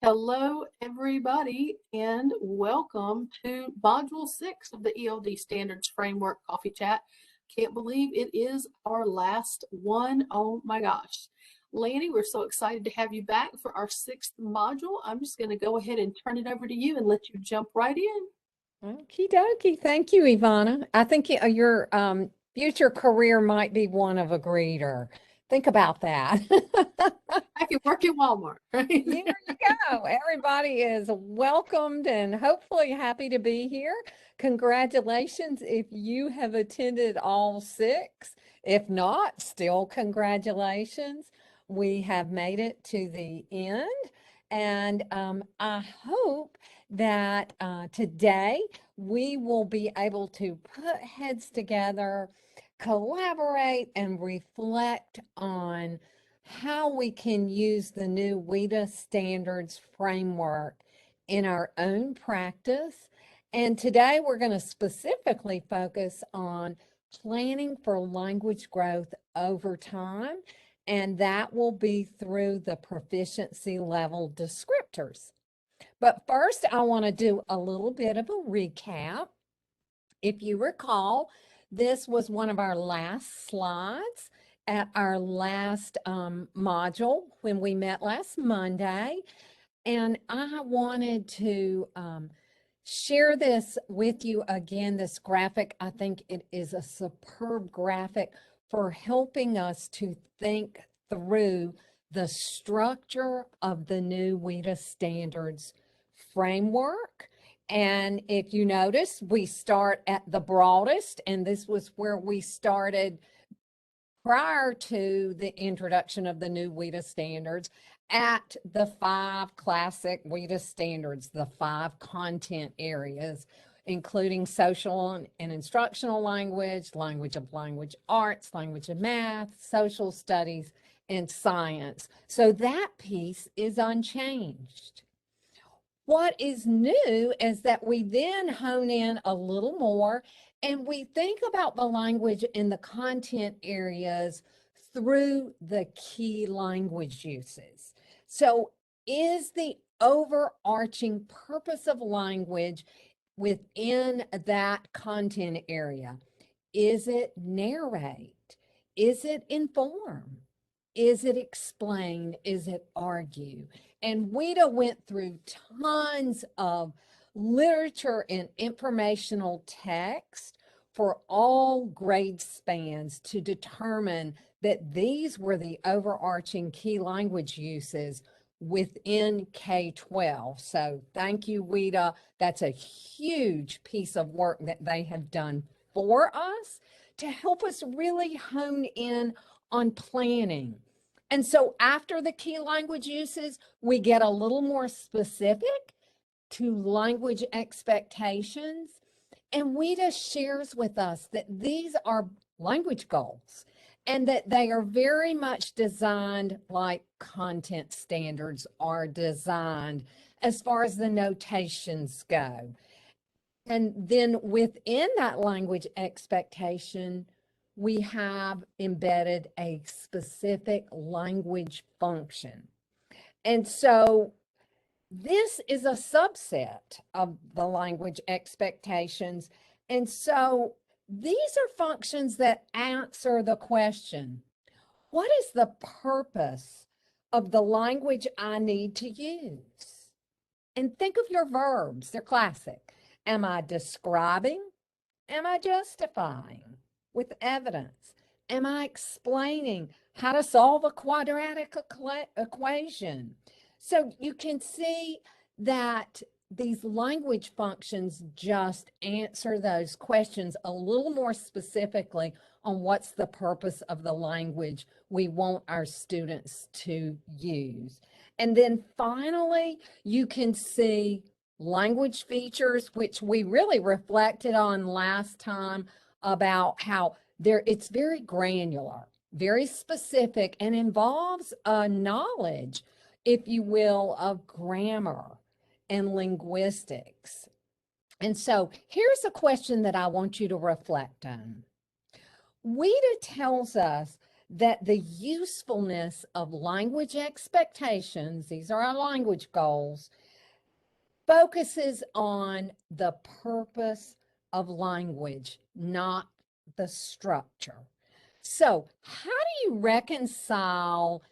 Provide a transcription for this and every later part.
Hello, everybody, and welcome to Module 6 of the Eld Standards Framework Coffee Chat. Can't believe it is our last one. Oh my gosh. Lanny, we're so excited to have you back for our 6th module. I'm just going to go ahead and turn it over to you and let you jump right in. Okie dokie. Thank you, Ivana. I think your future career might be one of a greeter. Think about that. I can work at Walmart, right? There you go. Everybody is welcomed and hopefully happy to be here. Congratulations if you have attended all 6. If not, still congratulations. We have made it to the end. And I hope that today we will be able to put heads together, collaborate, and reflect on how we can use the new WIDA standards framework in our own practice. And today we're going to specifically focus on planning for language growth over time, and that will be through the proficiency level descriptors. But first, I want to do a little bit of a recap. If you recall, this was one of our last slides at our last module when we met last Monday. And I wanted to share this with you again, this graphic. I think it is a superb graphic for helping us to think through the structure of the new WIDA standards framework. And if you notice, we start at the broadest, and this was where we started prior to the introduction of the new WIDA standards, at the 5 classic WIDA standards, the 5 content areas, including social and instructional language, language of language arts, language of math, social studies, and science. So that piece is unchanged. What is new is that we then hone in a little more and we think about the language in the content areas through the key language uses. So is the overarching purpose of language within that content area? Is it narrate? Is it inform? Is it explain? Is it argue? And WIDA went through tons of literature and informational text for all grade spans to determine that these were the overarching key language uses within K-12. So thank you, WIDA. That's a huge piece of work that they have done for us to help us really hone in on planning. And so after the key language uses, we get a little more specific to language expectations. And WIDA shares with us that these are language goals and that they are very much designed like content standards are designed as far as the notations go. And then within that language expectation, we have embedded a specific language function. And so this is a subset of the language expectations. And so these are functions that answer the question, what is the purpose of the language I need to use? And think of your verbs, they're classic. Am I describing? Am I justifying with evidence? Am I explaining how to solve a quadratic equation? So you can see that these language functions just answer those questions a little more specifically on what's the purpose of the language we want our students to use. And then finally, you can see language features, which we really reflected on last time about how it's very granular, very specific, and involves a knowledge, if you will, of grammar and linguistics. And so here's a question that I want you to reflect on. WIDA tells us that the usefulness of language expectations, these are our language goals, focuses on the purpose of language, not the structure. So, how do you reconcile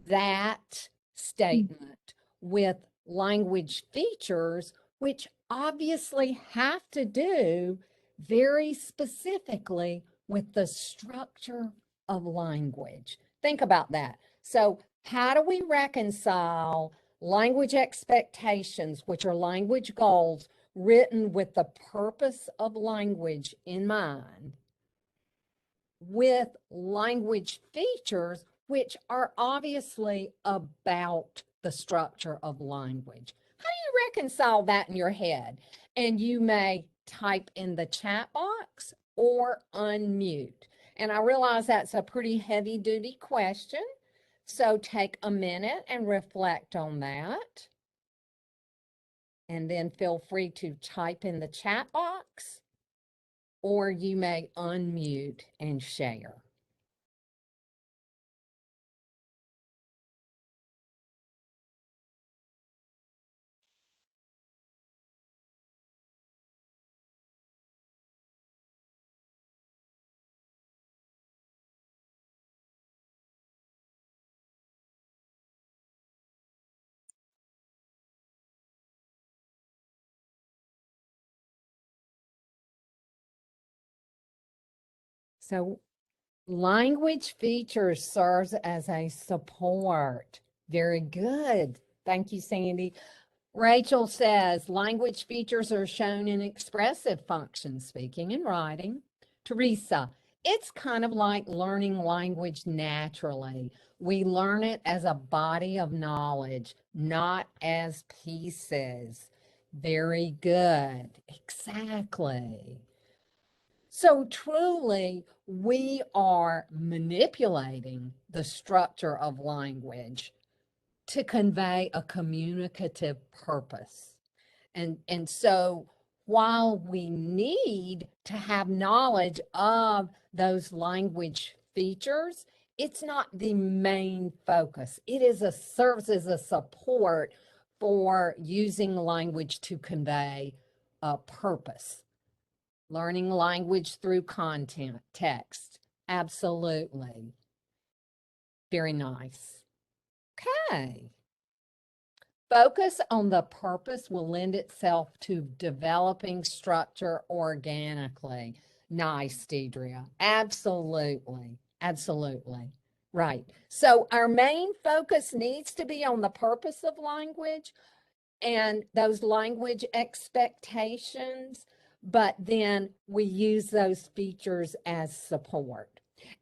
that statement with language features, which obviously have to do very specifically with the structure of language? Think about that. So, how do we reconcile language expectations, which are language goals written with the purpose of language in mind, with language features, which are obviously about the structure of language? How do you reconcile that in your head? And you may type in the chat box or unmute. And I realize that's a pretty heavy duty question. So take a minute and reflect on that. And then feel free to type in the chat box, or you may unmute and share. So language features serves as a support. Very good. Thank you, Sandy. Rachel says language features are shown in expressive functions, speaking and writing. Teresa, it's kind of like learning language naturally. We learn it as a body of knowledge, not as pieces. Very good. Exactly. So truly, we are manipulating the structure of language to convey a communicative purpose. And so while we need to have knowledge of those language features, it's not the main focus. It is a serves as a support for using language to convey a purpose. Learning language through content, text. Absolutely. Very nice. Okay. Focus on the purpose will lend itself to developing structure organically. Nice, Deidre. Absolutely. Absolutely. Right. So our main focus needs to be on the purpose of language and those language expectations, but then we use those features as support.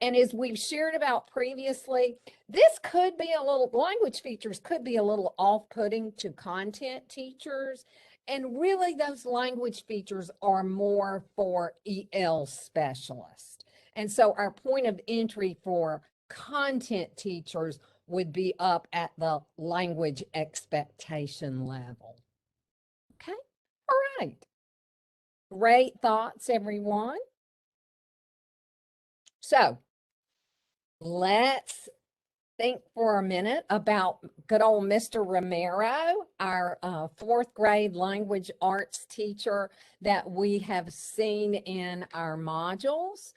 And as we've shared about previously, this could be a little, language features could be a little off-putting to content teachers. And really those language features are more for EL specialists. And so our point of entry for content teachers would be up at the language expectation level. Okay, all right. Great thoughts, everyone. So let's think for a minute about good old Mr. Romero, our fourth grade language arts teacher that we have seen in our modules.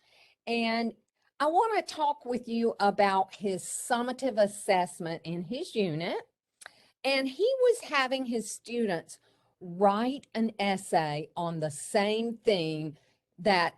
And I want to talk with you about his summative assessment in his unit. And he was having his students write an essay on the same theme that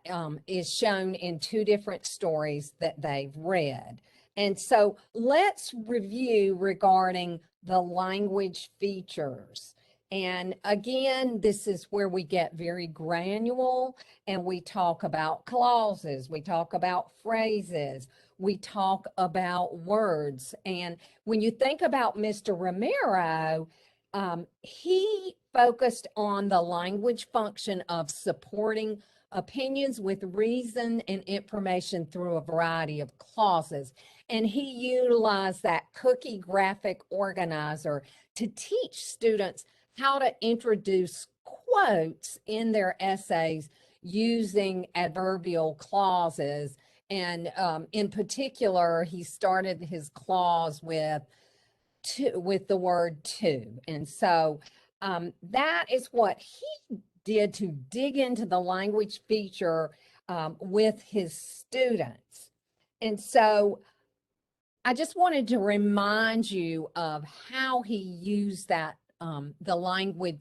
is shown in two different stories that they've read. And so let's review regarding the language features. And again, this is where we get very granular and we talk about clauses, we talk about phrases, we talk about words. And when you think about Mr. Romero, he focused on the language function of supporting opinions with reason and information through a variety of clauses. And he utilized that cookie graphic organizer to teach students how to introduce quotes in their essays using adverbial clauses And in particular, he started his clause with the word to. And so that is what he did to dig into the language feature with his students. And so I just wanted to remind you of how he used that, the language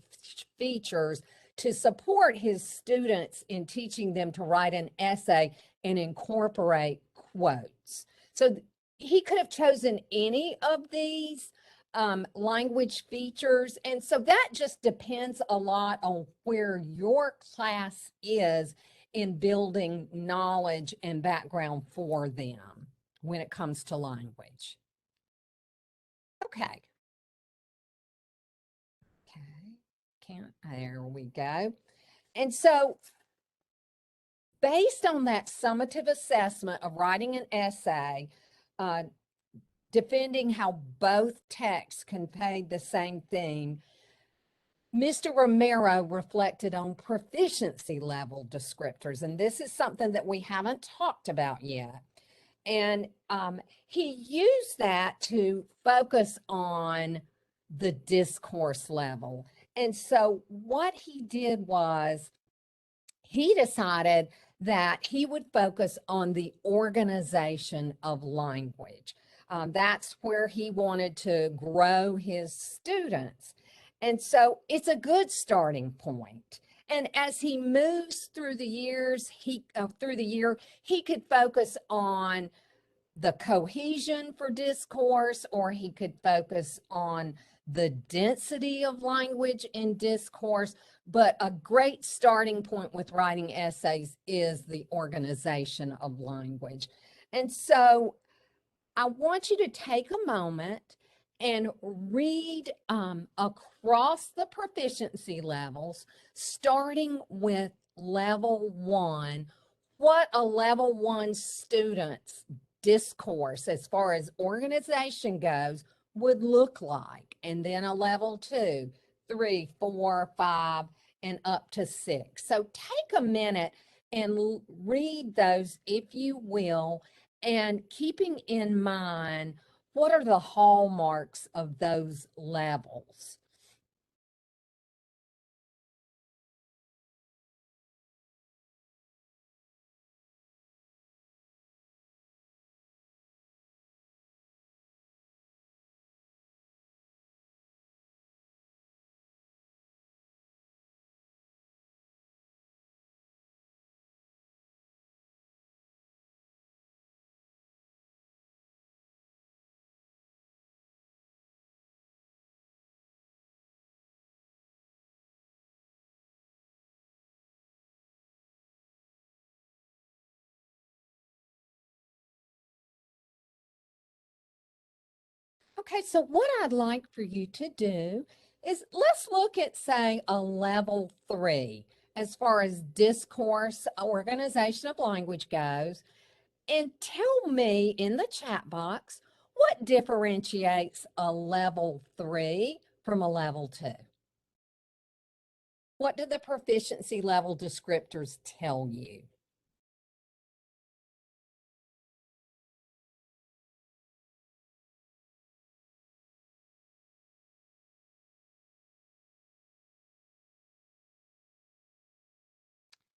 features to support his students in teaching them to write an essay and incorporate quotes. So he could have chosen any of these language features. And so that just depends a lot on where your class is in building knowledge and background for them when it comes to language. Okay. There we go. And so based on that summative assessment of writing an essay, defending how both texts convey the same thing, Mr. Romero reflected on proficiency level descriptors. And this is something that we haven't talked about yet. And he used that to focus on the discourse level. And so what he did was he decided that he would focus on the organization of language. That's where he wanted to grow his students. And so it's a good starting point. And as he moves through the years, he could focus on the cohesion for discourse, or he could focus on the density of language in discourse. But a great starting point with writing essays is the organization of language. And so I want you to take a moment and read across the proficiency levels, starting with level 1, what a level 1 student's discourse as far as organization goes would look like, and then a level 2, 3, 4, 5, and up to 6. So take a minute and read those, if you will, and keeping in mind what are the hallmarks of those levels. Okay, so what I'd like for you to do is let's look at, say, a level 3 as far as discourse organization of language goes, and tell me in the chat box what differentiates a level 3 from a level 2. What do the proficiency level descriptors tell you?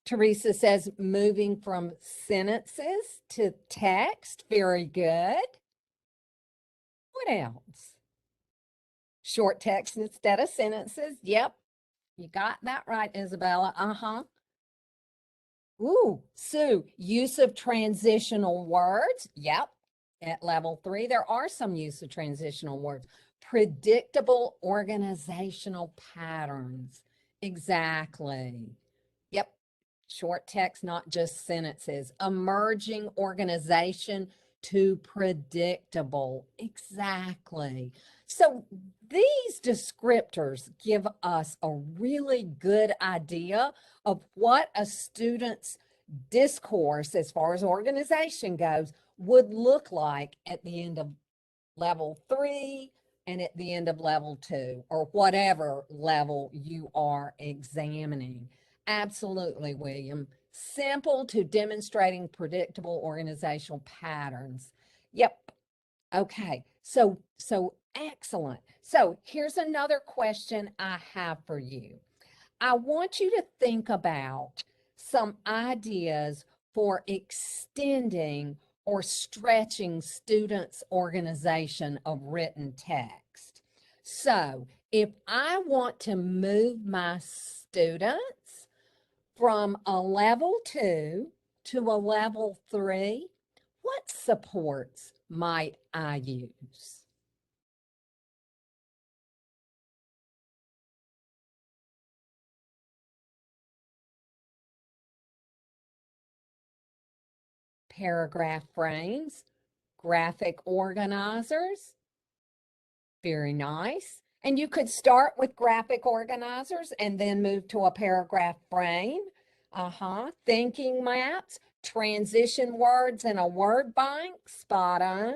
Teresa says moving from sentences to text. Very good. What else? Short text instead of sentences. Yep. You got that right, Isabella. Uh-huh. Ooh, Sue, use of transitional words. Yep. At level 3, there are some use of transitional words. Predictable organizational patterns. Exactly. Yep. Short text, not just sentences. Emerging organization to predictable. Exactly. So these descriptors give us a really good idea of what a student's discourse, as far as organization goes, would look like at the end of level 3 and at the end of level 2, or whatever level you are examining. Absolutely, William. simple to demonstrating predictable organizational patterns. Yep. Okay. So excellent. So here's another question I have for you. I want you to think about some ideas for extending or stretching students' organization of written text. So if I want to move my students from a level 2 to a level 3, what supports might I use? Paragraph frames, graphic organizers. Very nice. And you could start with graphic organizers and then move to a paragraph frame. Thinking maps, transition words in a word bank. Spot on.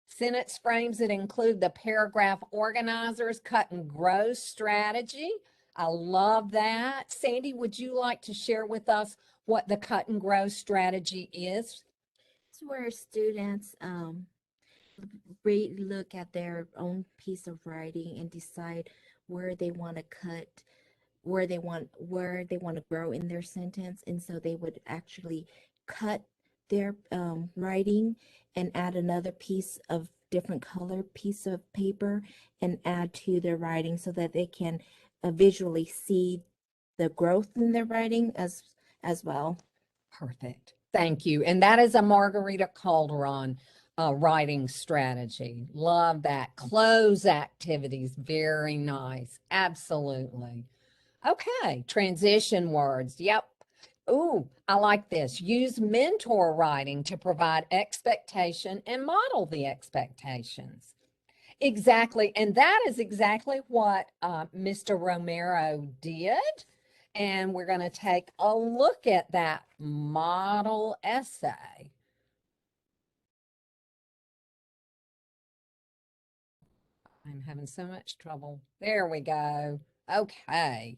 Sentence frames that include the paragraph organizers, cut and grow strategy. I love that. Sandy, would you like to share with us what the cut and grow strategy is? It's where students look at their own piece of writing and decide where they want to cut, where they want to grow in their sentence, and so they would actually cut their writing and add another piece of different color piece of paper and add to their writing so that they can visually see the growth in their writing as well. Perfect. Thank you. And that is a Margarita Calderon writing strategy. Love that. Close activities. Very nice. Absolutely. Okay. Transition words. Yep. Ooh, I like this. Use mentor writing to provide expectation and model the expectations. Exactly. And that is exactly what Mr. Romero did. And we're going to take a look at that model essay. I'm having so much trouble. There we go. Okay.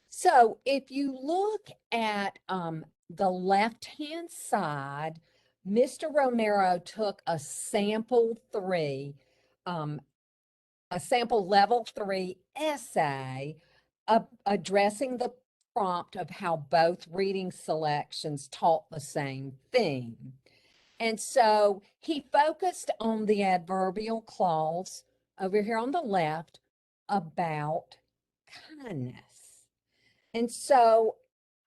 So if you look at the left-hand side, Mr. Romero took a sample level 3 essay addressing the prompt of how both reading selections taught the same theme. And so he focused on the adverbial clause over here on the left about kindness. And so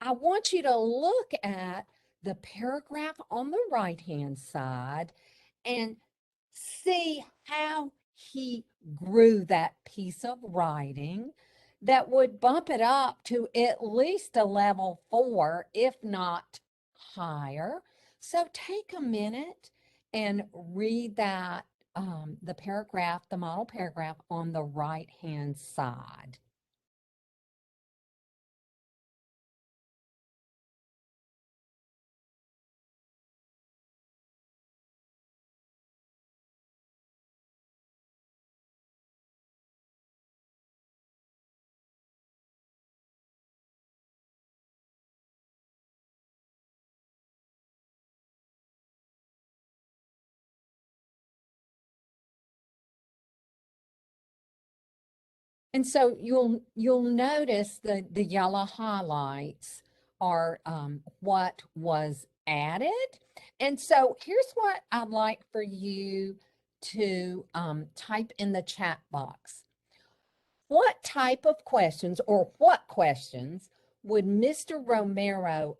I want you to look at the paragraph on the right-hand side and see how he grew that piece of writing that would bump it up to at least a level 4, if not higher. So take a minute and read that, the paragraph, the model paragraph on the right-hand side. And so you'll notice the yellow highlights are what was added. And so here's what I'd like for you to type in the chat box. What type of questions or what questions would Mr. Romero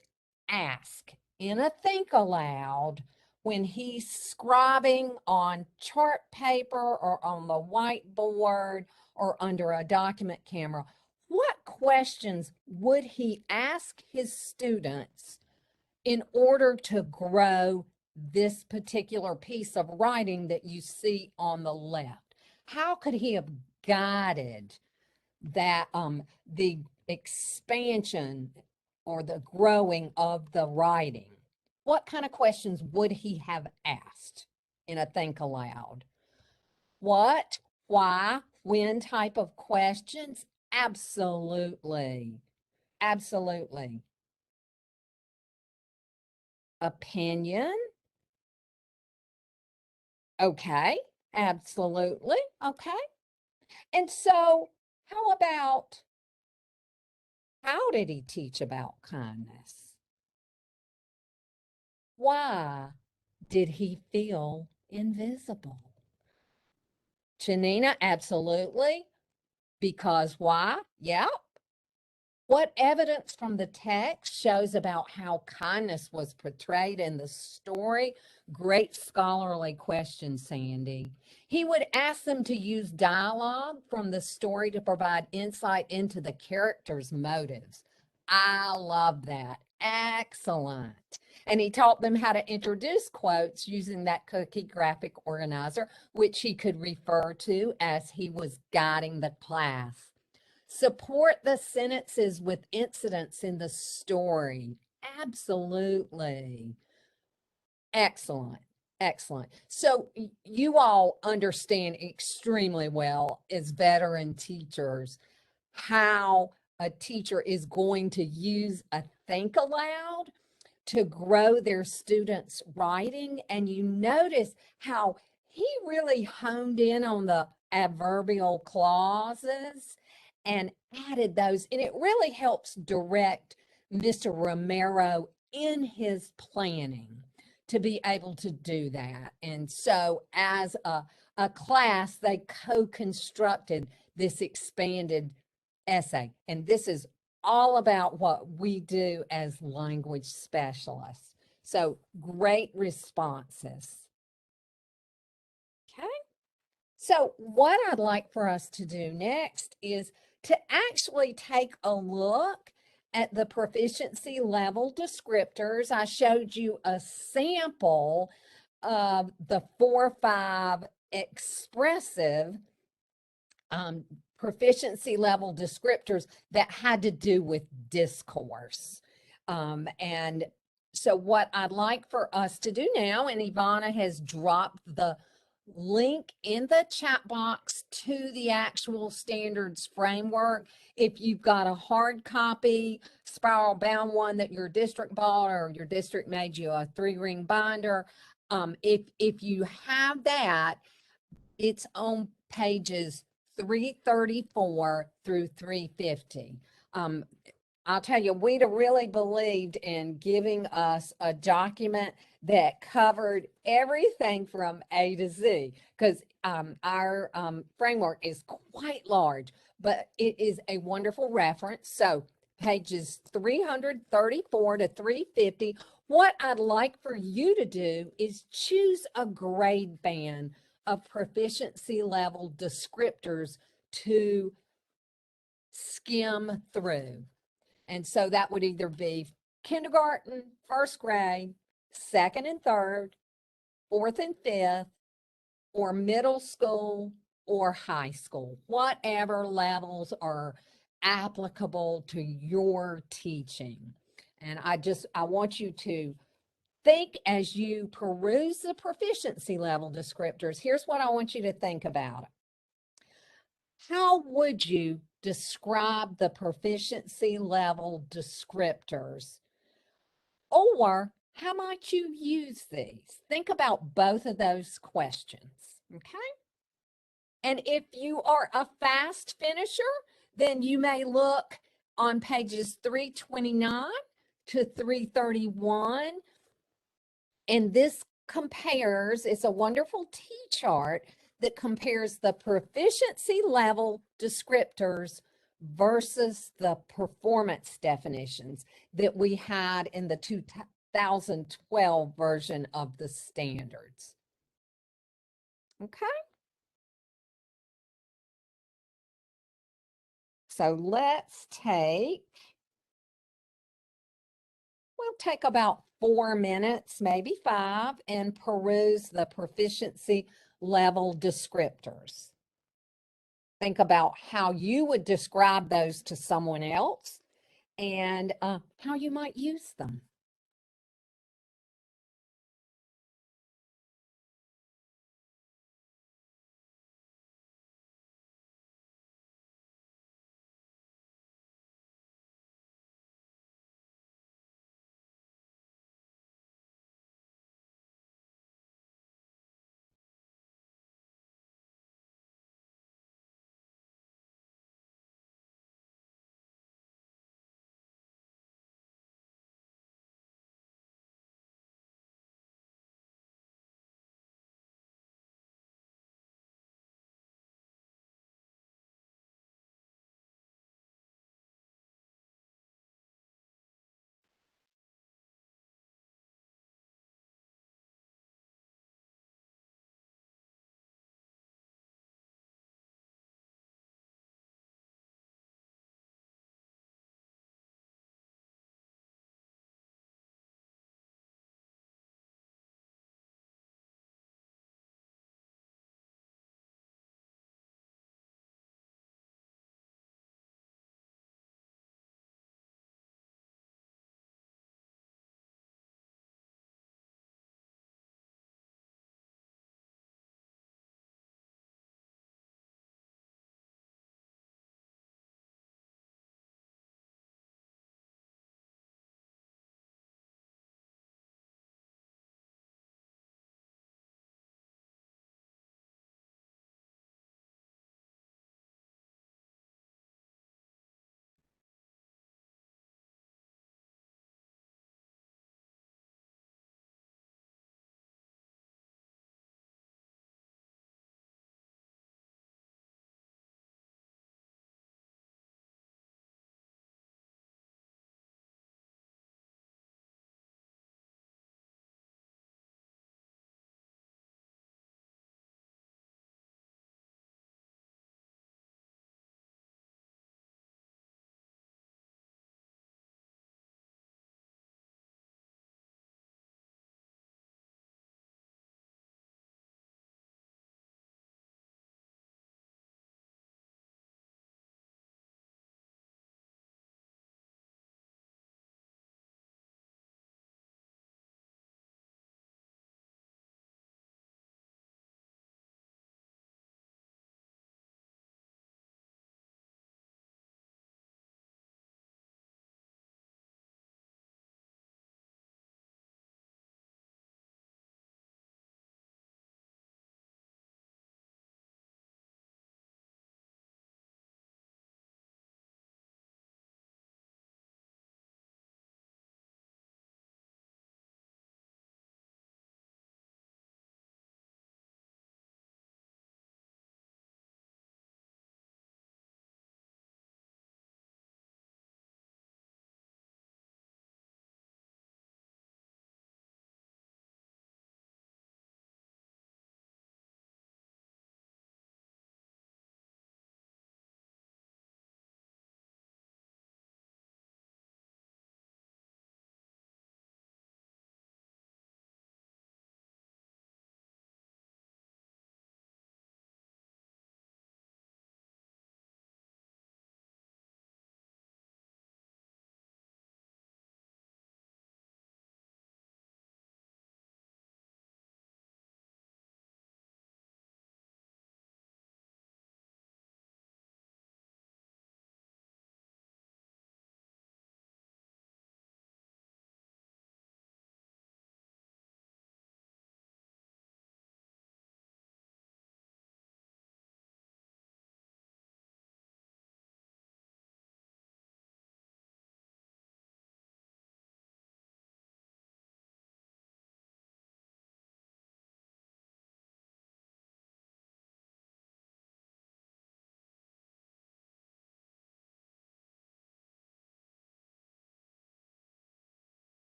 ask in a think aloud when he's scribing on chart paper or on the whiteboard or under a document camera? What questions would he ask his students in order to grow this particular piece of writing that you see on the left? How could he have guided that the expansion or the growing of the writing? What kind of questions would he have asked in a think aloud? What, why, when type of questions? Absolutely. Absolutely. opinion. Okay, absolutely. Okay. And so, how about how did he teach about kindness? Why did he feel invisible? Janina, absolutely. Because why? Yep. What evidence from the text shows about how kindness was portrayed in the story? Great scholarly question, Sandy. He would ask them to use dialogue from the story to provide insight into the characters' motives. I love that. Excellent. And he taught them how to introduce quotes using that cookie graphic organizer, which he could refer to as he was guiding the class. Support the sentences with incidents in the story. Absolutely. Excellent. Excellent. So you all understand extremely well as veteran teachers how a teacher is going to use a think aloud to grow their students' writing. And you notice how he really honed in on the adverbial clauses and added those. And it really helps direct Mr. Romero in his planning to be able to do that. And so as a class, they co-constructed this expanded essay. And this is all about what we do as language specialists. So great responses. Okay. So what I'd like for us to do next is to actually take a look at the proficiency level descriptors. I showed you a sample of the 4-5 expressive proficiency level descriptors that had to do with discourse. And so what I'd like for us to do now, and Ivana has dropped the link in the chat box to the actual standards framework. If you've got a hard copy, spiral bound one that your district bought or your district made you a 3-ring binder, if you have that, it's on pages 334 through 350. I'll tell you, we'd have really believed in giving us a document that covered everything from A to Z, because our framework is quite large, but it is a wonderful reference. So pages 334 to 350. What I'd like for you to do is choose a grade band of proficiency level descriptors to skim through. And so that would either be kindergarten, first grade, second and third, fourth and fifth, or middle school or high school, whatever levels are applicable to your teaching. And I want you to think as you peruse the proficiency level descriptors. Here's what I want you to think about. How would you describe the proficiency level descriptors? Or how might you use these? Think about both of those questions, okay? And if you are a fast finisher, then you may look on pages 329 to 331. And this compares, it's a wonderful T-chart that compares the proficiency level descriptors versus the performance definitions that we had in the 2012 version of the standards. Okay. So we'll take about 4 minutes, maybe 5, and peruse the proficiency level descriptors. Think about how you would describe those to someone else and how you might use them.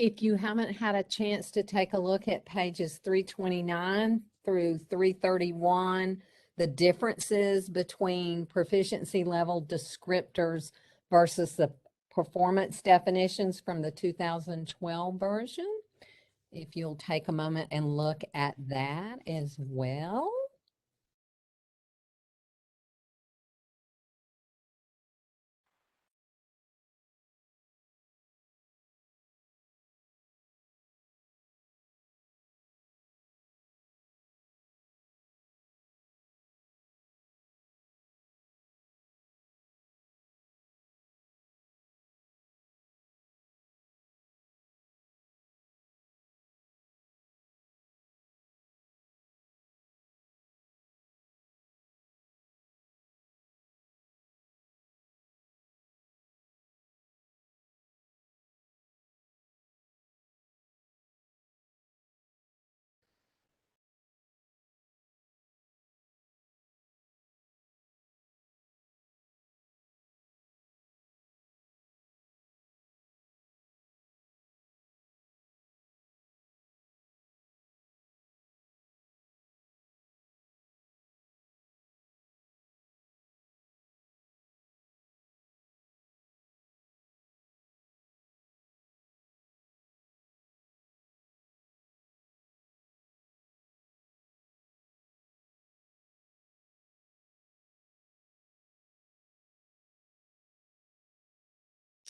If you haven't had a chance to take a look at pages 329 through 331, the differences between proficiency level descriptors versus the performance definitions from the 2012 version, if you'll take a moment and look at that as well.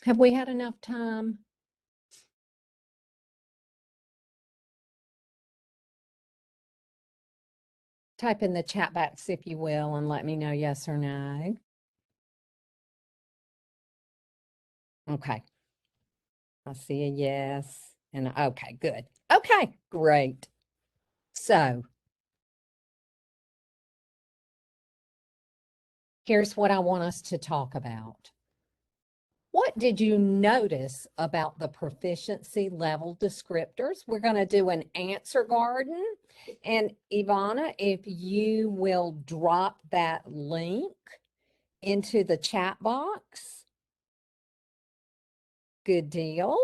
Have we had enough time? Type in the chat box, if you will, and let me know yes or no. Okay. I see a yes and okay, good. Okay, great. So here's what I want us to talk about. What did you notice about the proficiency level descriptors? We're going to do an answer garden. And Ivana, if you will drop that link into the chat box. Good deal.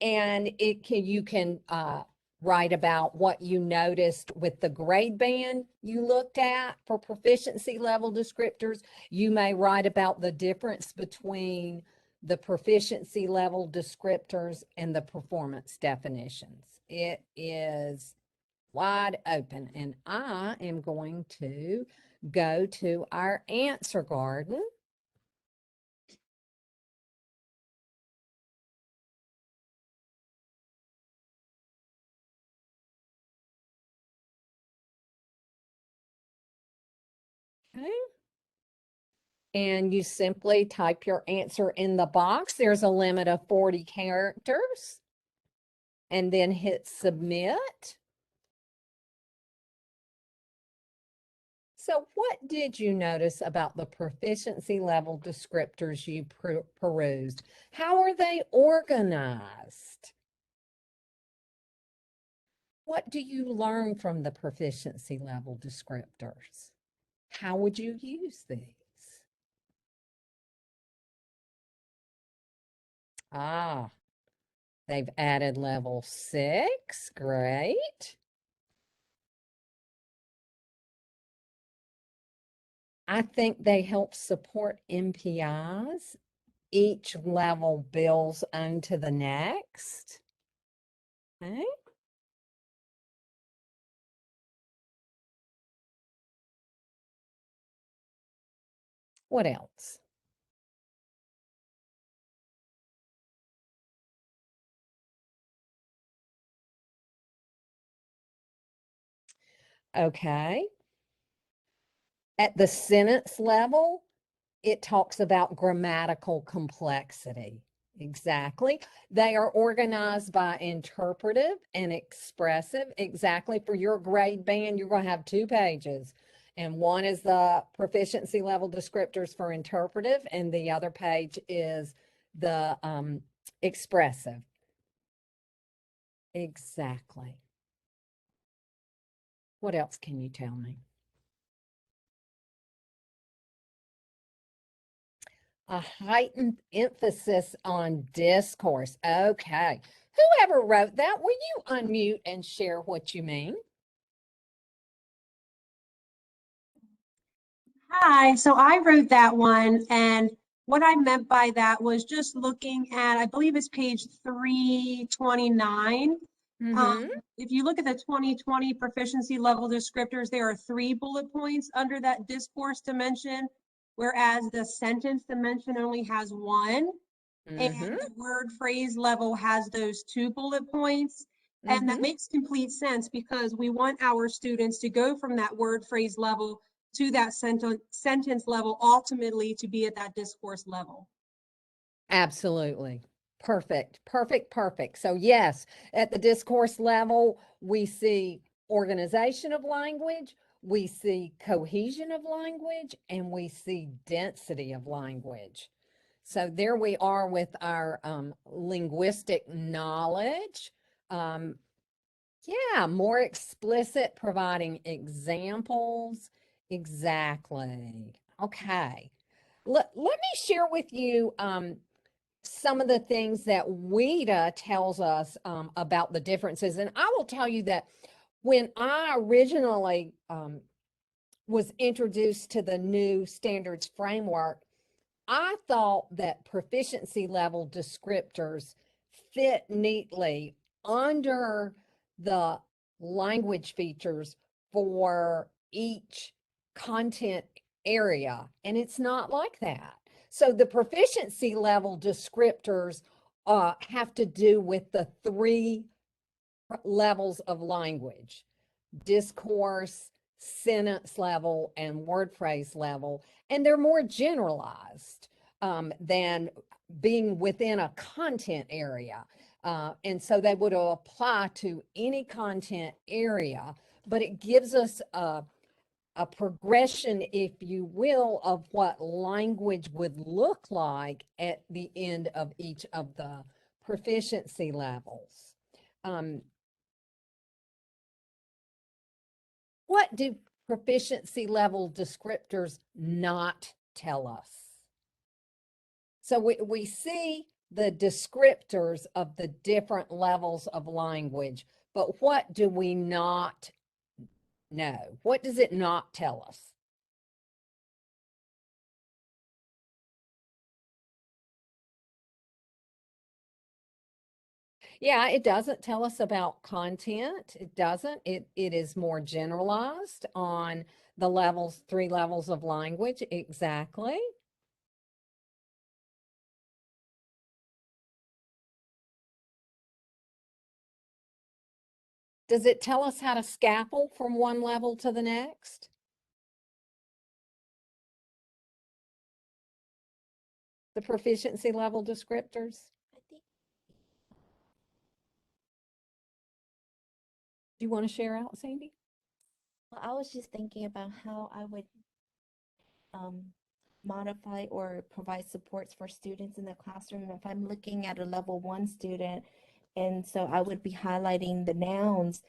And you can write about what you noticed with the grade band you looked at for proficiency level descriptors. You may write about the difference between the proficiency level descriptors and the performance definitions. It is wide open, and I am going to go to our answer garden. Okay. And you simply type your answer in the box. There's a limit of 40 characters. And then hit submit. So what did you notice about the proficiency level descriptors you perused? How are they organized? What do you learn from the proficiency level descriptors? How would you use these? Ah, they've added level 6. Great. I think they help support MPIs. Each level builds onto the next. Okay. What else? Okay. At the sentence level, it talks about grammatical complexity. Exactly. They are organized by interpretive and expressive. Exactly. For your grade band, you're going to have 2 pages. And one is the proficiency level descriptors for interpretive, and the other page is the expressive. Exactly. What else can you tell me? a heightened emphasis on discourse. Okay. Whoever wrote that, will you unmute and share what you mean? Hi, so I wrote that one, and what I meant by that was just looking at, I believe it's page 329. Mm-hmm. If you look at the 2020 proficiency level descriptors, there are 3 bullet points under that discourse dimension, whereas the sentence dimension only has 1, and Mm-hmm. the word phrase level has those 2 bullet points. And that Mm-hmm. makes complete sense because we want our students to go from that word phrase level to that sentence level, ultimately to be at that discourse level. Absolutely. Perfect, perfect, perfect. So yes, at the discourse level, we see organization of language, we see cohesion of language, and we see density of language. So there we are with our linguistic knowledge. Yeah, more explicit, providing examples. Exactly. Okay. Let me share with you some of the things that WIDA tells us about the differences. And I will tell you that when I originally was introduced to the new standards framework, I thought that proficiency level descriptors fit neatly under the language features for each content area, and it's not like that. So the proficiency level descriptors have to do with the 3 levels of language: discourse, sentence level, and word phrase level. And they're more generalized than being within a content area. And so they would apply to any content area, but it gives us a progression, if you will, of what language would look like at the end of each of the proficiency levels. What do proficiency level descriptors not tell us? So we see the descriptors of the different levels of language, but what do we not know? What does it not tell us? Yeah, it doesn't tell us about content. It doesn't. It is more generalized on the levels, 3 levels of language. Exactly. Does it tell us how to scaffold from one level to the next? The proficiency level descriptors? I think Do you want to share out, Sandy? well, I was just thinking about how I would um, modify or provide supports for students in the classroom. If I'm looking at a level 1 student, and so I would be highlighting the nouns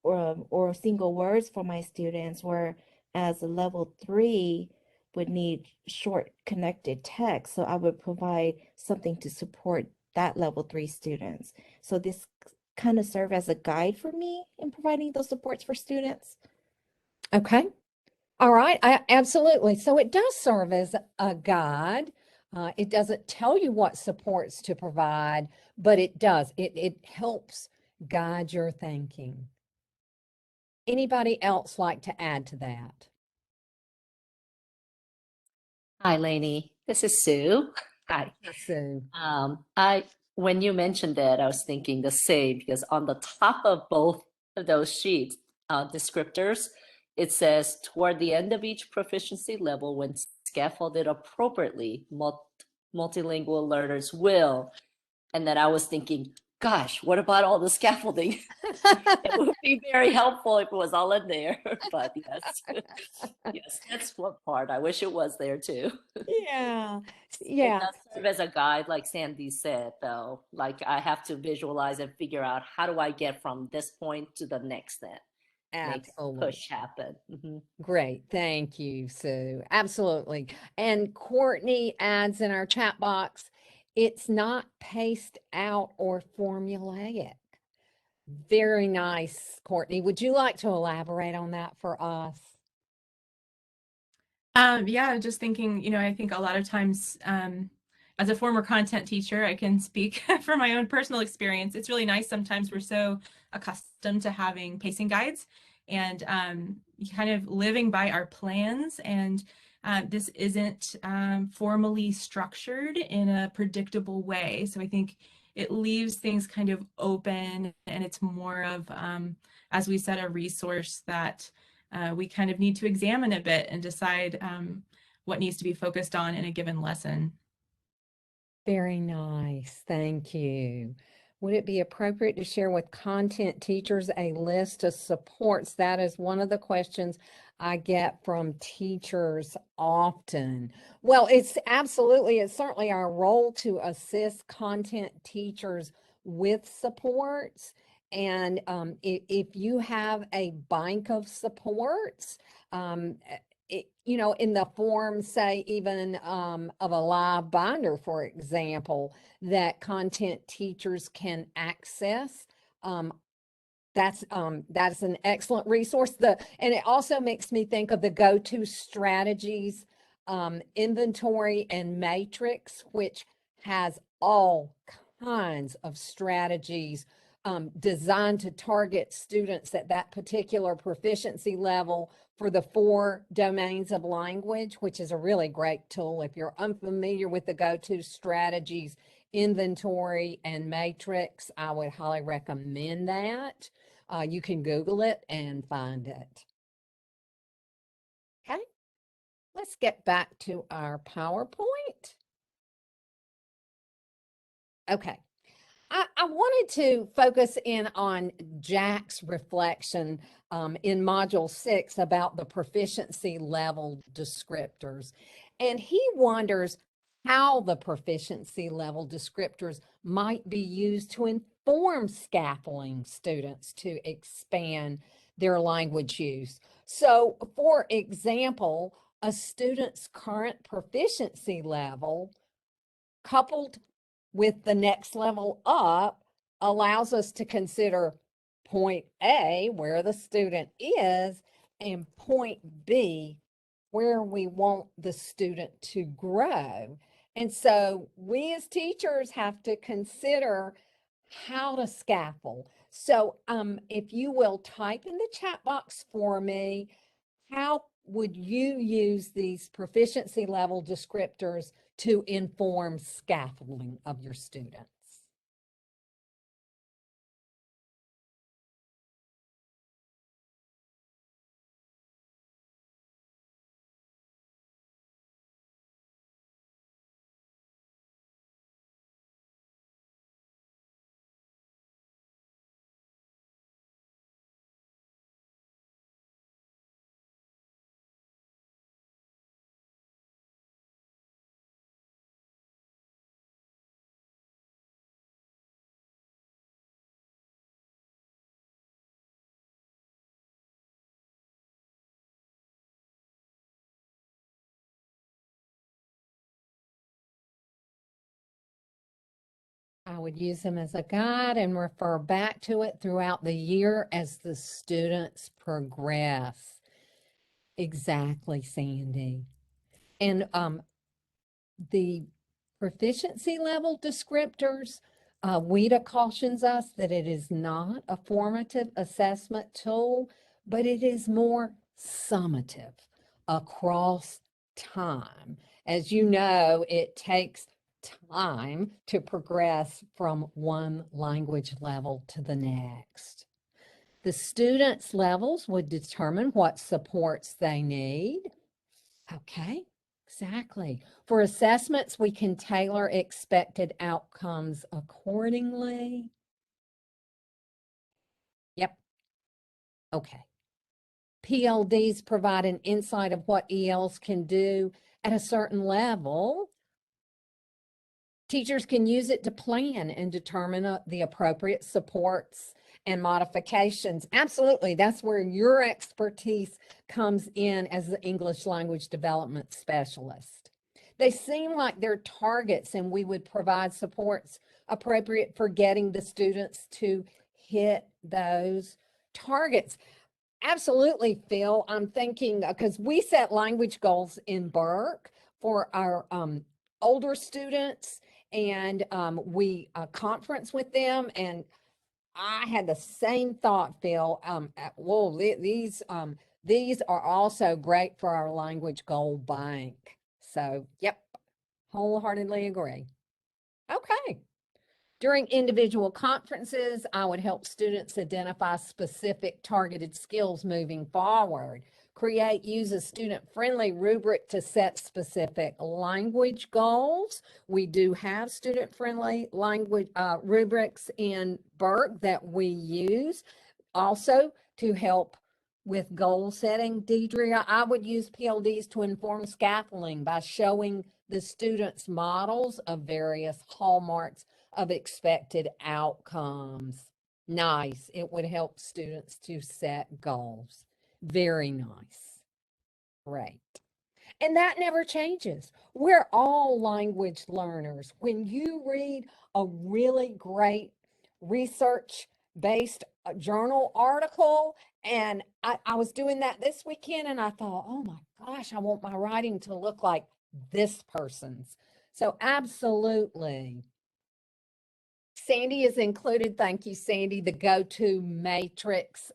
or single words for my students, whereas a level 3 would need short connected text. So I would provide something to support that level 3 students. So this kind of serve as a guide for me in providing those supports for students. Okay. All right. Absolutely. So it does serve as a guide. It doesn't tell you what supports to provide, but it does. It helps guide your thinking. Anybody else like to add to that? Hi, Lainey. This is Sue. Hi. Sue. When you mentioned that, I was thinking the same because on the top of both of those sheets, descriptors, it says toward the end of each proficiency level, when scaffolded appropriately, multilingual learners will. And then I was thinking, gosh, what about all the scaffolding? It would be very helpful if it was all in there. But yes, yes, that's one part. I wish it was there too. Yeah. It Yeah. does serve as a guide, like Sandy said, though. Like I have to visualize and figure out how do I get from this point to the next then. make Absolutely. push happen. Mhm. Great. Thank you, Sue. Absolutely. And Courtney adds in our chat box, it's not paced out or formulaic. Very nice, Courtney. Would you like to elaborate on that for us? Yeah, just thinking, I think a lot of times, as a former content teacher, I can speak from my own personal experience. It's really nice. Sometimes we're so accustomed to having pacing guides and kind of living by our plans. And this isn't formally structured in a predictable way. So I think it leaves things kind of open, and it's more of, as we said, a resource that we kind of need to examine a bit and decide what needs to be focused on in a given lesson. Very nice. Thank you. Would it be appropriate to share with content teachers a list of supports? That is one of the questions I get from teachers often. Well, it's certainly our role to assist content teachers with supports. And if you have a bank of supports, in the form, say, even of a live binder, for example, that content teachers can access. That's an excellent resource. And it also makes me think of the go-to strategies inventory and matrix, which has all kinds of strategies designed to target students at that particular proficiency level for the 4 domains of language, which is a really great tool. If you're unfamiliar with the go-to strategies inventory and matrix, I would highly recommend that. You can Google it and find it. Okay, let's get back to our PowerPoint. Okay, I wanted to focus in on Jack's reflection in Module 6 about the proficiency level descriptors. And he wonders how the proficiency level descriptors might be used to inform scaffolding students to expand their language use. So, for example, a student's current proficiency level coupled with the next level up allows us to consider point A, where the student is, and point B, where we want the student to grow. And so we as teachers have to consider how to scaffold. So if you will type in the chat box for me, how would you use these proficiency level descriptors to inform scaffolding of your students? I would use them as a guide and refer back to it throughout the year as the students progress. Exactly, Sandy. And the proficiency level descriptors, WIDA cautions us that it is not a formative assessment tool, but it is more summative across time. As you know, it takes time to progress from one language level to the next. The students' levels would determine what supports they need. Okay, exactly. For assessments, we can tailor expected outcomes accordingly. Yep. Okay. PLDs provide an insight of what ELs can do at a certain level. Teachers can use it to plan and determine the appropriate supports and modifications. Absolutely, that's where your expertise comes in as the English language development specialist. They seem like they're targets, and we would provide supports appropriate for getting the students to hit those targets. Absolutely, Phil. I'm thinking because we set language goals in Burke for our older students, and we conference with them, and I had the same thought, Phil. Well, these are also great for our language goal bank. So, yep, wholeheartedly agree. Okay. During individual conferences, I would help students identify specific targeted skills moving forward. Use a student-friendly rubric to set specific language goals. We do have student-friendly language rubrics in Burke that we use. Also, to help with goal setting, Deidre, I would use PLDs to inform scaffolding by showing the students models of various hallmarks of expected outcomes. Nice. It would help students to set goals. Very nice. Great. And that never changes. We're all language learners. When you read a really great research-based journal article, and I was doing that this weekend, and I thought, oh my gosh, I want my writing to look like this person's. So absolutely. Sandy is included. Thank you, Sandy. The go-to matrix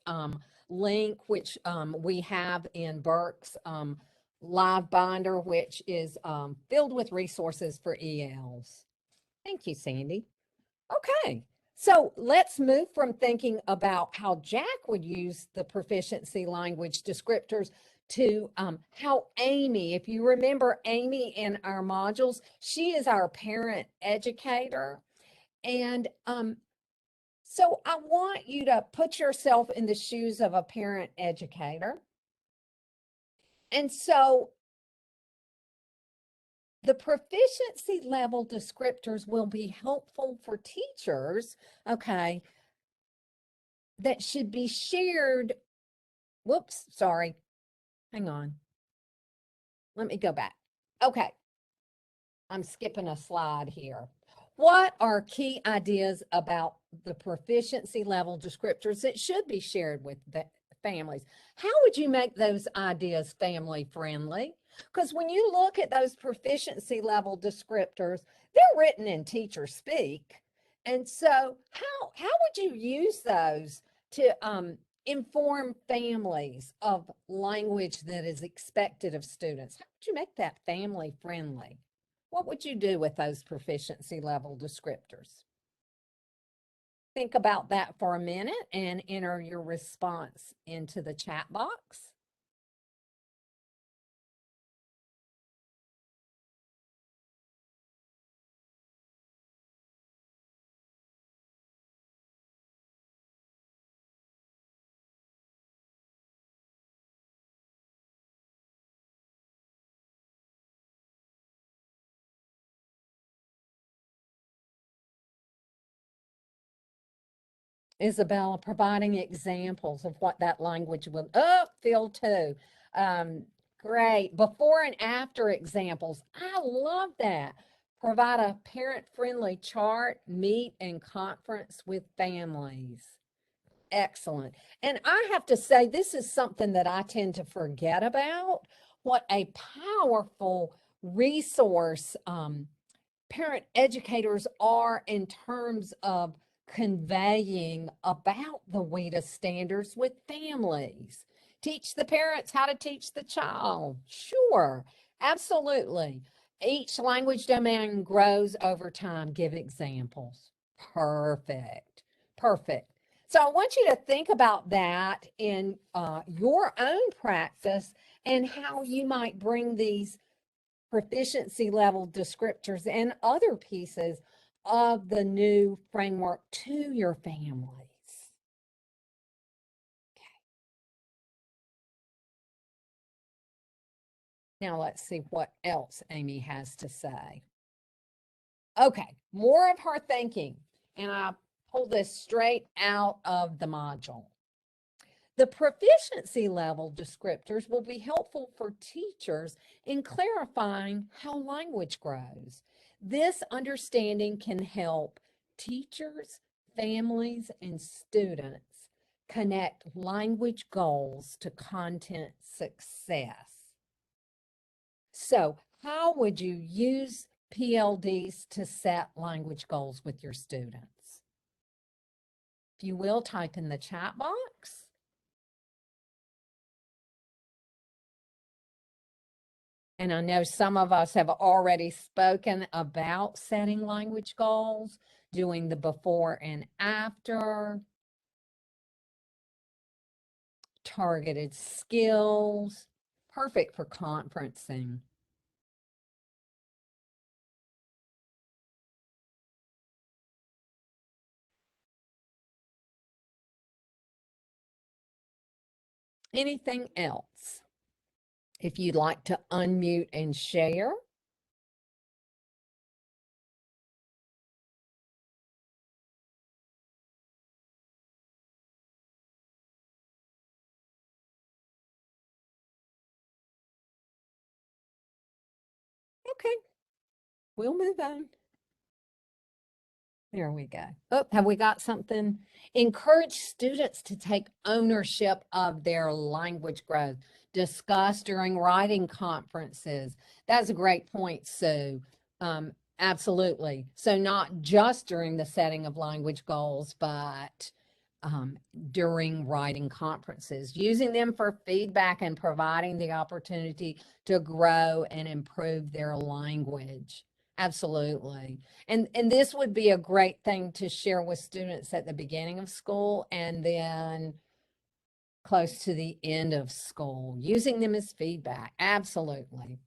link, which we have in Burke's live binder, which is filled with resources for ELs. Thank you, Sandy. Okay, so let's move from thinking about how Jack would use the proficiency language descriptors to how Amy, if you remember Amy in our modules, she is our parent educator. And so I want you to put yourself in the shoes of a parent educator. And so the proficiency level descriptors will be helpful for teachers, okay, that should be shared. Whoops, sorry. Hang on. Let me go back. Okay. I'm skipping a slide here. What are key ideas about the proficiency level descriptors that should be shared with the families? How would you make those ideas family friendly? Because when you look at those proficiency level descriptors, they're written in teacher speak. And so how would you use those to inform families of language that is expected of students? How would you make that family friendly? What would you do with those proficiency level descriptors? Think about that for a minute and enter your response into the chat box. Isabella, providing examples of what that language will, Phil too. Great. Before and after examples. I love that. Provide a parent-friendly chart, meet and conference with families. Excellent. And I have to say, this is something that I tend to forget about. What a powerful resource parent educators are in terms of conveying about the WIDA standards with families. Teach the parents how to teach the child. Sure, absolutely. Each language domain grows over time. Give examples. Perfect, perfect. So I want you to think about that in your own practice and how you might bring these proficiency level descriptors and other pieces of the new framework to your families. Okay. Now let's see what else Amy has to say. Okay, more of her thinking. And I pulled this straight out of the module. The proficiency level descriptors will be helpful for teachers in clarifying how language grows. This understanding can help teachers, families, and students connect language goals to content success. So, how would you use PLDs to set language goals with your students? If you will, type in the chat box. And I know some of us have already spoken about setting language goals, doing the before and after, targeted skills, perfect for conferencing. Anything else? If you'd like to unmute and share. Okay, we'll move on. There we go. Oh, have we got something? Encourage students to take ownership of their language growth. Discuss during writing conferences. That's a great point, Sue. Absolutely. So not just during the setting of language goals, but during writing conferences, using them for feedback and providing the opportunity to grow and improve their language. Absolutely. And this would be a great thing to share with students at the beginning of school and then close to the end of school, using them as feedback. Absolutely.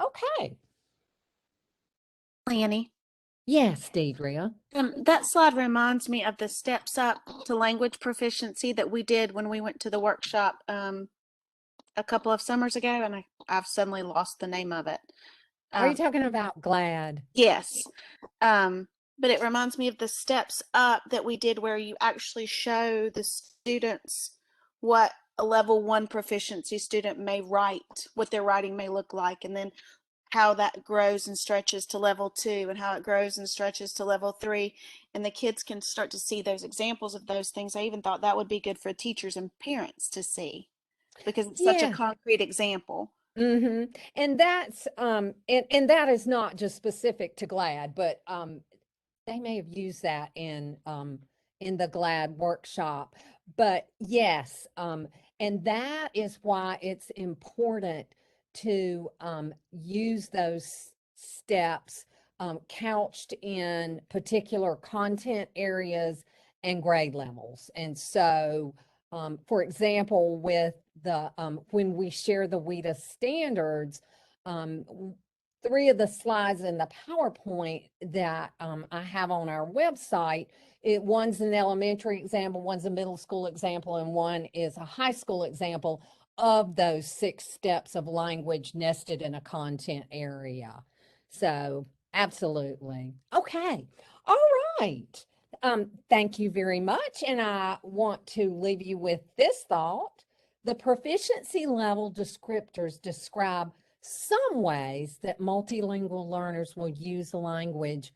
Okay. Annie, Yes, Deidre. that slide reminds me of the steps up to language proficiency that we did when we went to the workshop a couple of summers ago, and I've suddenly lost the name of it. Are you talking about GLAD? Yes. But it reminds me of the steps up that we did where you actually show the students what a level 1 proficiency student may write, what their writing may look like, and then how that grows and stretches to level 2 and how it grows and stretches to level 3. And the kids can start to see those examples of those things. I even thought that would be good for teachers and parents to see because it's such a concrete example. Mm-hmm. And that's and that is not just specific to GLAD, but they may have used that in the GLAD workshop. But yes, and that is why it's important to use those steps couched in particular content areas and grade levels. And so, for example, with the when we share the WIDA standards, 3 of the slides in the PowerPoint that I have on our website, one's an elementary example, one's a middle school example, and one is a high school example of those 6 steps of language nested in a content area. So absolutely. Okay. All right. Thank you very much. And I want to leave you with this thought. The proficiency level descriptors describe some ways that multilingual learners will use language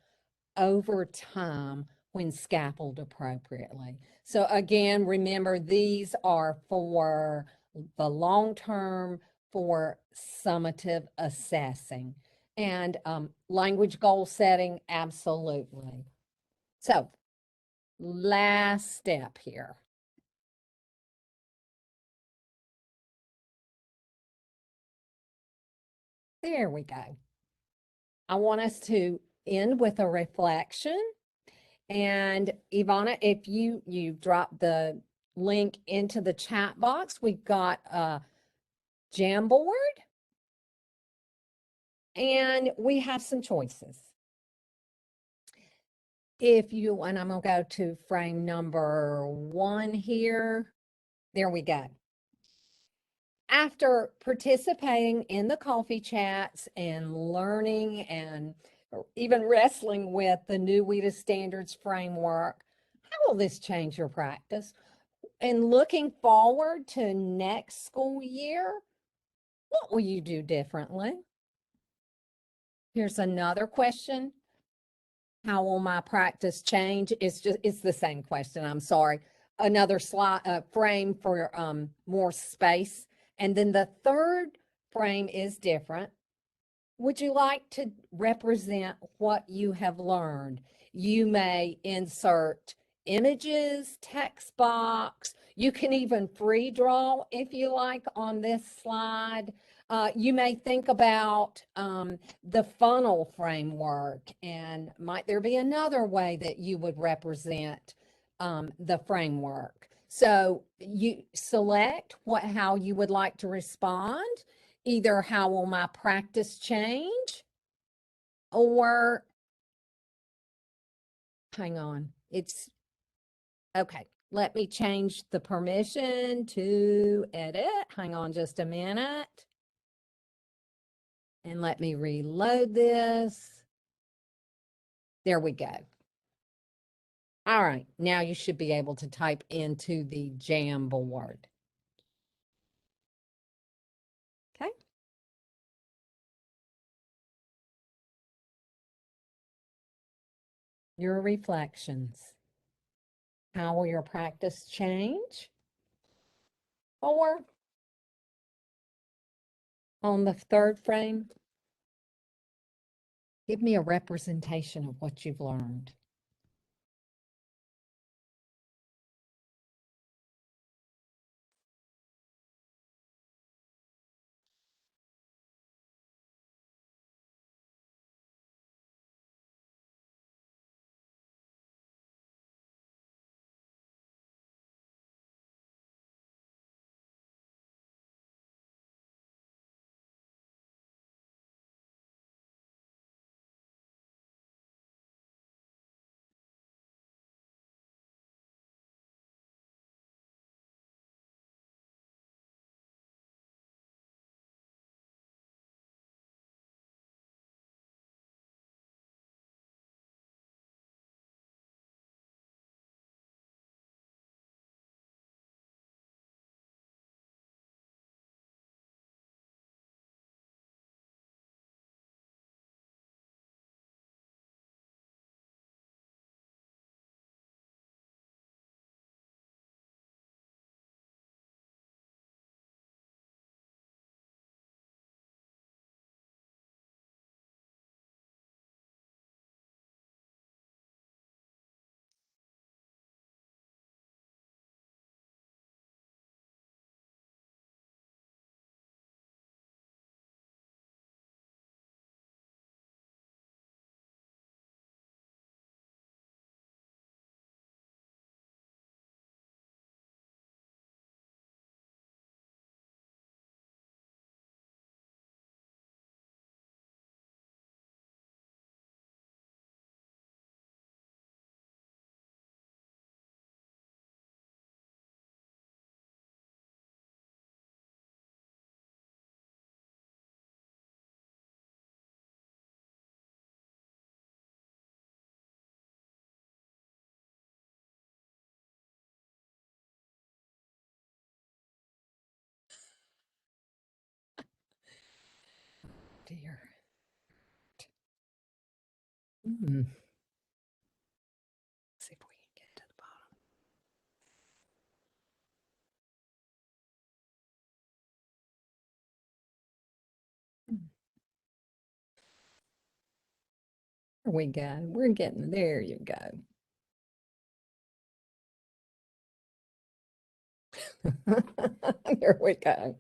over time when scaffolded appropriately. So again, remember these are for the long term, for summative assessing, and language goal setting, absolutely. So last step here. There we go. I want us to end with a reflection. And Ivana, if you drop the link into the chat box, we've got a Jamboard and we have some choices. If you, and I'm gonna go to frame number 1 here. There we go. After participating in the coffee chats and learning and or even wrestling with the new WIDA standards framework, how will this change your practice? And looking forward to next school year, what will you do differently? Here's another question. How will my practice change? It's the same question. I'm sorry. Another slide frame for more space. And then the third frame is different. Would you like to represent what you have learned? You may insert images, text box. You can even free draw if you like on this slide. You may think about the funnel framework, and might there be another way that you would represent the framework? So you select how you would like to respond. Either how will my practice change, or hang on, it's okay. Let me change the permission to edit. Hang on just a minute. And let me reload this. There we go. All right, now you should be able to type into the Jamboard. Okay. Your reflections. How will your practice change? Or on the third frame, give me a representation of what you've learned. Dear. See if we can get to the bottom. There we go. We're getting there. You go. There we go.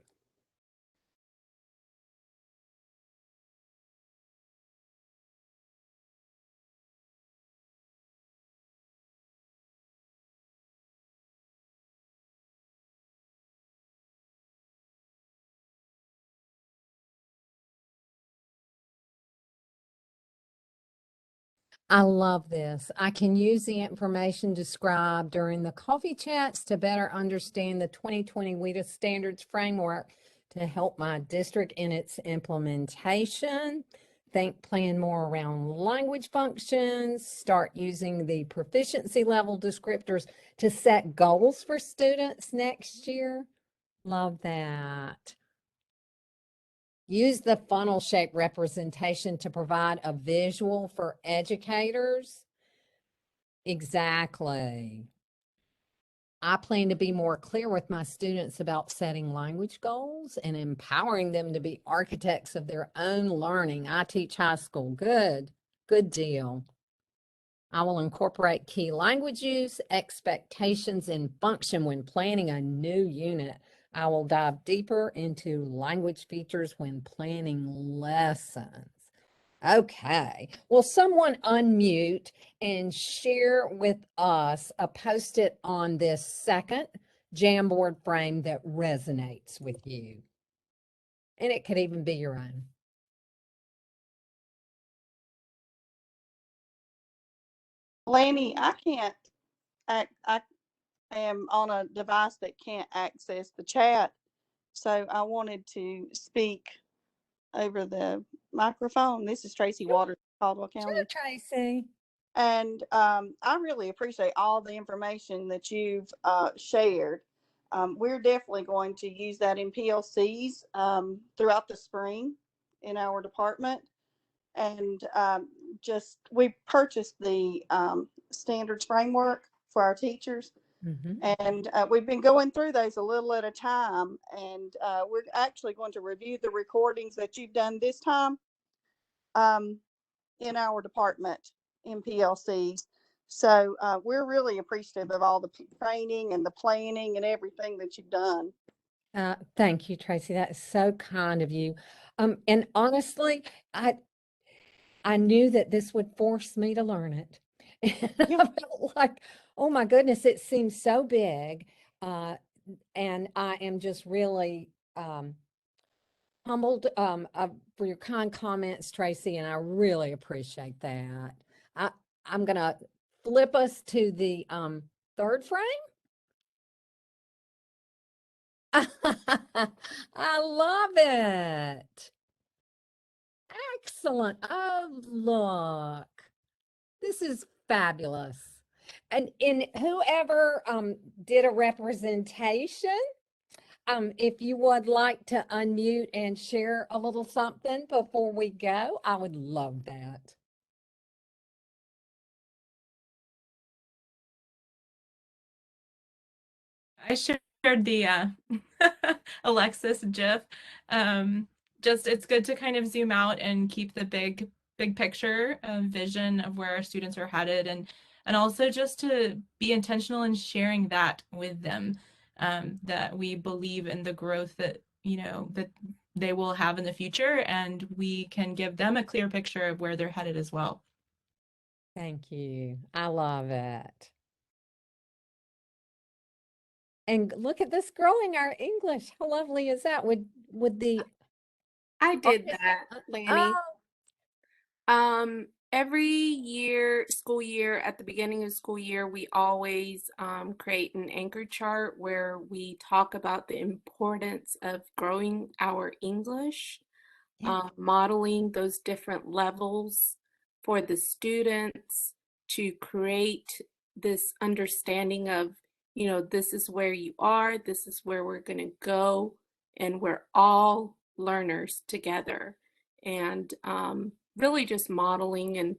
I love this. I can use the information described during the coffee chats to better understand the 2020 WIDA standards framework to help my district in its implementation. think, plan more around language functions, start using the proficiency level descriptors to set goals for students next year. Love that. Use the funnel shape representation to provide a visual for educators. Exactly. I plan to be more clear with my students about setting language goals and empowering them to be architects of their own learning. I teach high school. Good deal. I will incorporate key language use, expectations, and function when planning a new unit. I will dive deeper into language features when planning lessons. Okay. Will someone unmute and share with us a Post-it on this second Jamboard frame that resonates with you? And it could even be your own. Lanny, I can't I am on a device that can't access the chat. So I wanted to speak over the microphone. This is Tracy Waters, Caldwell Sure, County. Tracy. And I really appreciate all the information that you've shared. We're definitely going to use that in PLCs throughout the spring in our department. And we purchased the standards framework for our teachers. And we've been going through those a little at a time. And we're actually going to review the recordings that you've done this time in our department in PLCs. So we're really appreciative of all the training and the planning and everything that you've done. Thank you, Tracy. That is so kind of you. And honestly, I knew that this would force me to learn it. And I felt like, oh my goodness, it seems so big. And I am just really humbled for your kind comments, Tracy, and I really appreciate that. I'm gonna flip us to the third frame. I love it. Excellent. Oh, look. This is fabulous. And in whoever did a representation, if you would like to unmute and share a little something before we go, I would love that. I shared the Alexis GIF. Just it's good to kind of zoom out and keep the big picture vision of where our students are headed, and also just to be intentional in sharing that with them, that we believe in the growth that that they will have in the future, and we can give them a clear picture of where they're headed as well. Thank you. I love it. And look at this, growing our English. How lovely is that? Would the I did that, Lanny. Every year, school year, at the beginning of school year, we always create an anchor chart where we talk about the importance of growing our English, modeling those different levels for the students to create this understanding of, this is where you are, this is where we're going to go, and we're all learners together. And really just modeling and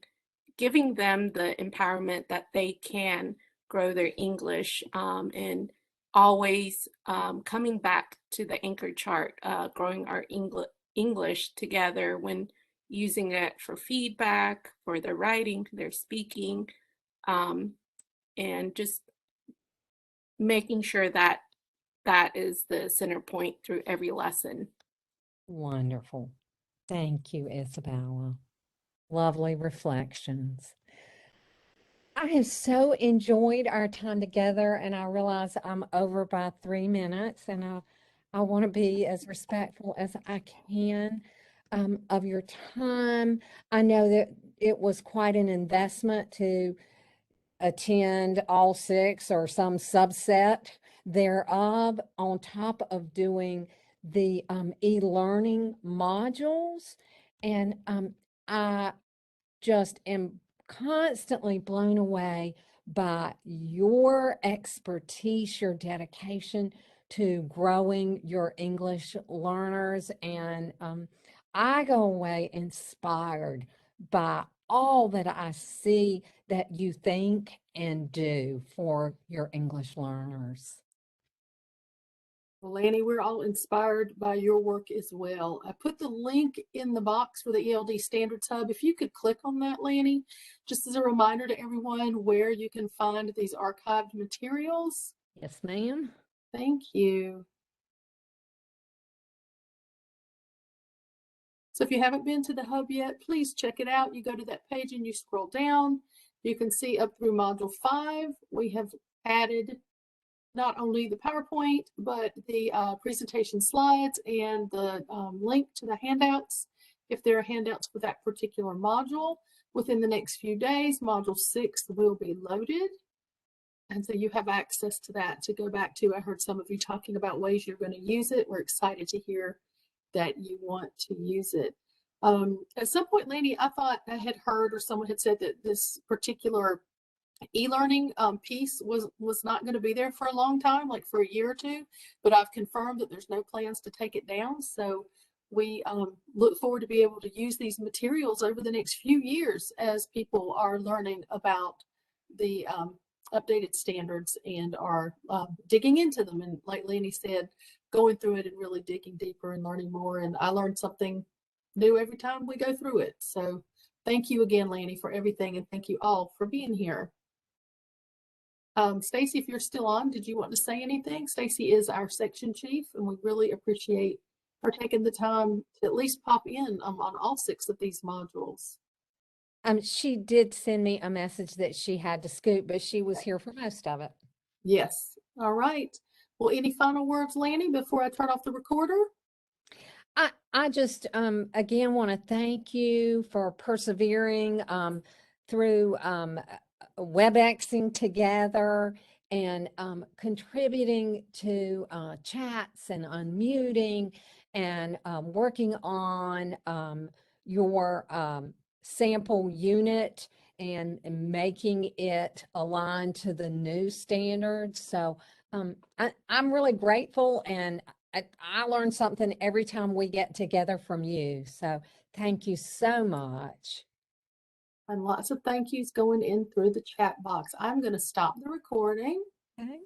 giving them the empowerment that they can grow their English, and always coming back to the anchor chart, growing our English together when using it for feedback, for their writing, their speaking, and just making sure that that is the center point through every lesson. Wonderful. Thank you, Isabella. Lovely reflections. I have so enjoyed our time together, and I realize I'm over by 3 minutes, and I want to be as respectful as I can of your time. I know that it was quite an investment to attend all 6 or some subset thereof, on top of doing the e-learning modules. And I just am constantly blown away by your expertise, your dedication to growing your English learners. And I go away inspired by all that I see that you think and do for your English learners. Well, Lanny, we're all inspired by your work as well. I put the link in the box for the ELD Standards Hub. If you could click on that, Lanny, just as a reminder to everyone where you can find these archived materials. Yes, ma'am. Thank you. So if you haven't been to the Hub yet, please check it out. You go to that page and you scroll down. You can see up through Module 5, we have added not only the PowerPoint, but the presentation slides and the link to the handouts. If there are handouts for that particular module, within the next few days, Module 6 will be loaded. And so you have access to that to go back to. I heard some of you talking about ways you're going to use it. We're excited to hear that you want to use it. At some point, Lanny, I thought I had heard or someone had said that this particular e-learning piece was not going to be there for a long time, like for a year or two, but I've confirmed that there's no plans to take it down. So we look forward to be able to use these materials over the next few years as people are learning about the updated standards and are digging into them. And like Lanny said, going through it and really digging deeper and learning more. And I learned something new every time we go through it. So thank you again, Lanny, for everything. And thank you all for being here. Stacy, if you're still on, did you want to say anything? Stacy is our section chief, and we really appreciate her taking the time to at least pop in on all 6 of these modules. She did send me a message that she had to scoot, but she was here for most of it. Yes. All right. Well, any final words, Lanny, before I turn off the recorder? I just again want to thank you for persevering through WebExing together and contributing to chats and unmuting and working on your sample unit and making it align to the new standards. So I'm really grateful, and I learn something every time we get together from you. So thank you so much. And lots of thank yous going in through the chat box. I'm going to stop the recording. Okay.